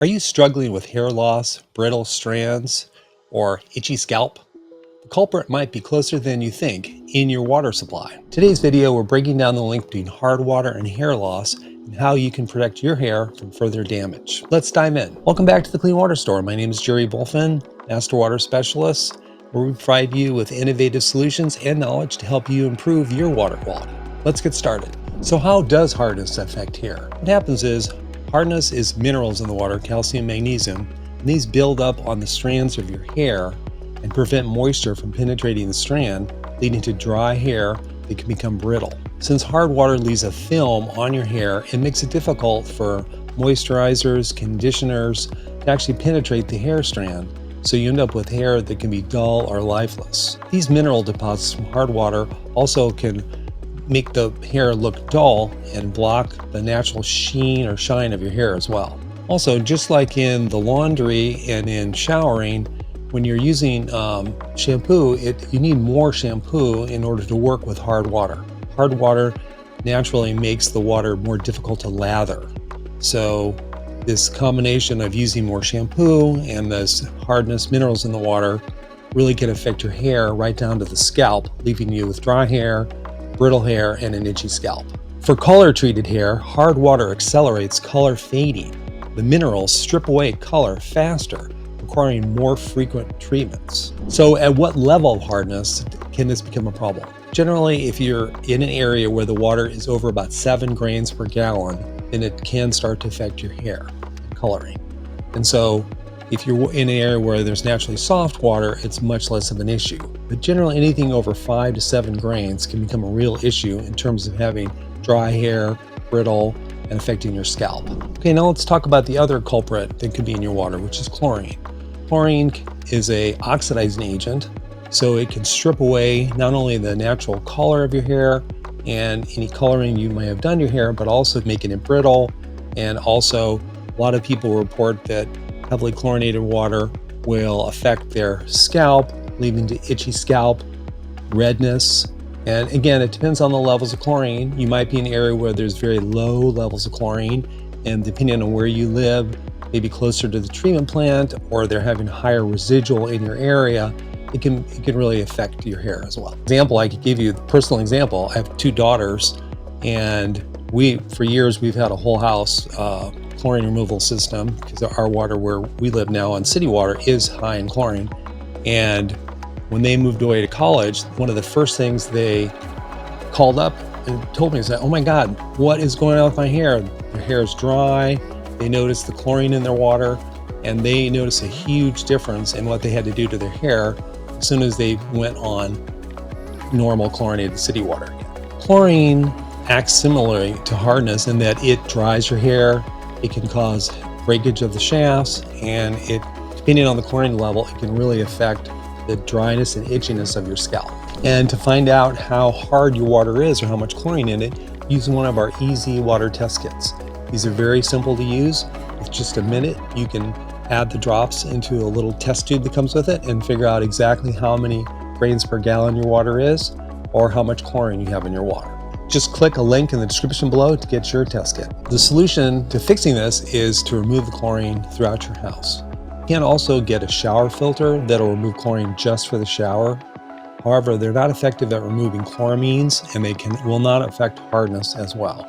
Are you struggling with hair loss, brittle strands, or itchy scalp? The culprit might be closer than you think in your water supply. Today's video, we're breaking down the link between hard water and hair loss and how you can protect your hair from further damage. Let's dive in. Welcome back to the Clean Water Store. My name is Gerry Bulfin, Master Water Specialist, where we provide you with innovative solutions and knowledge to help you improve your water quality. Let's get started. So how does hardness affect hair? What happens is hardness is minerals in the water, calcium, magnesium, and these build up on the strands of your hair and prevent moisture from penetrating the strand, leading to dry hair that can become brittle. Since hard water leaves a film on your hair, it makes it difficult for moisturizers, conditioners to actually penetrate the hair strand, so you end up with hair that can be dull or lifeless. These mineral deposits from hard water also can make the hair look dull and block the natural sheen or shine of your hair as well. Also, just like in the laundry and in showering, when you're using shampoo, you need more shampoo in order to work with hard water. Hard water naturally makes the water more difficult to lather. So this combination of using more shampoo and this hardness minerals in the water really can affect your hair right down to the scalp, leaving you with dry hair, brittle hair, and an itchy scalp. For color-treated hair, hard water accelerates color fading. The minerals strip away color faster, requiring more frequent treatments. So at what level of hardness can this become a problem? Generally, if you're in an area where the water is over about 7 grains per gallon, then it can start to affect your hair and coloring. And so if you're in an area where there's naturally soft water, it's much less of an issue. But generally, anything over 5 to 7 grains can become a real issue in terms of having dry hair, brittle, and affecting your scalp. Okay, now let's talk about the other culprit that could be in your water, which is chlorine. Chlorine is an oxidizing agent, so it can strip away not only the natural color of your hair and any coloring you may have done to your hair, but also making it brittle. And also, a lot of people report that heavily chlorinated water will affect their scalp, leading to itchy scalp, redness. And again, it depends on the levels of chlorine. You might be in an area where there's very low levels of chlorine, and depending on where you live, maybe closer to the treatment plant, or they're having a higher residual in your area, it can really affect your hair as well. Example, I could give you a personal example. I have 2 daughters, and for years we've had a whole house chlorine removal system, because our water where we live now on city water is high in chlorine. And when they moved away to college, one of the first things they called up and told me is that, oh my God, what is going on with my hair? Their hair is dry. They noticed the chlorine in their water, and they noticed a huge difference in what they had to do to their hair as soon as they went on normal chlorinated city water. Chlorine acts similarly to hardness in that it dries your hair. It can cause breakage of the shafts, and depending on the chlorine level, it can really affect the dryness and itchiness of your scalp. And to find out how hard your water is or how much chlorine in it, use one of our easy water test kits. These are very simple to use. With just a minute, you can add the drops into a little test tube that comes with it and figure out exactly how many grains per gallon your water is or how much chlorine you have in your water. Just click a link in the description below to get your test kit. The solution to fixing this is to remove the chlorine throughout your house. You can also get a shower filter that'll remove chlorine just for the shower. However, they're not effective at removing chloramines, and they will not affect hardness as well.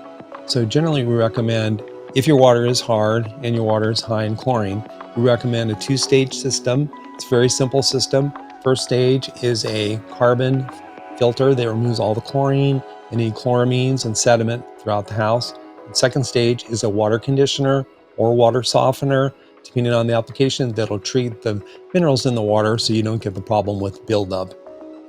So generally we recommend, if your water is hard and your water is high in chlorine, we recommend a 2-stage system. It's a very simple system. First stage is a carbon filter that removes all the chlorine, any chloramines and sediment throughout the house. The second stage is a water conditioner or water softener, depending on the application, that'll treat the minerals in the water so you don't get the problem with buildup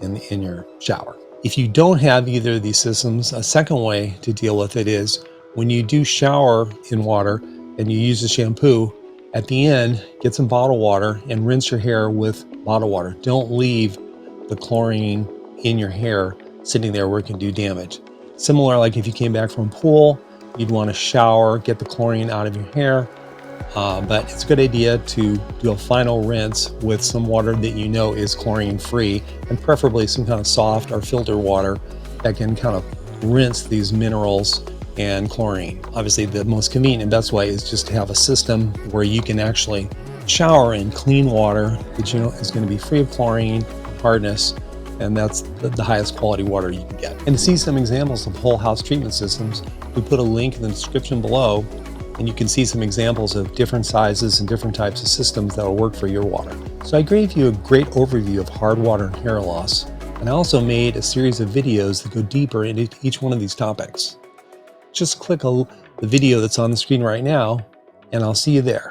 in your shower. If you don't have either of these systems, a second way to deal with it is when you do shower in water and you use the shampoo, at the end, get some bottled water and rinse your hair with bottled water. Don't leave the chlorine in your hair sitting there where it can do damage. Similar, like if you came back from a pool, you'd want to shower, get the chlorine out of your hair. But it's a good idea to do a final rinse with some water that you know is chlorine free, and preferably some kind of soft or filtered water that can kind of rinse these minerals and chlorine. Obviously, the most convenient and best way is just to have a system where you can actually shower in clean water that is going to be free of chlorine, hardness, and that's the highest quality water you can get. And to see some examples of whole house treatment systems, we put a link in the description below, and you can see some examples of different sizes and different types of systems that will work for your water. So I gave you a great overview of hard water and hair loss, and I also made a series of videos that go deeper into each one of these topics. Just click the video that's on the screen right now, and I'll see you there.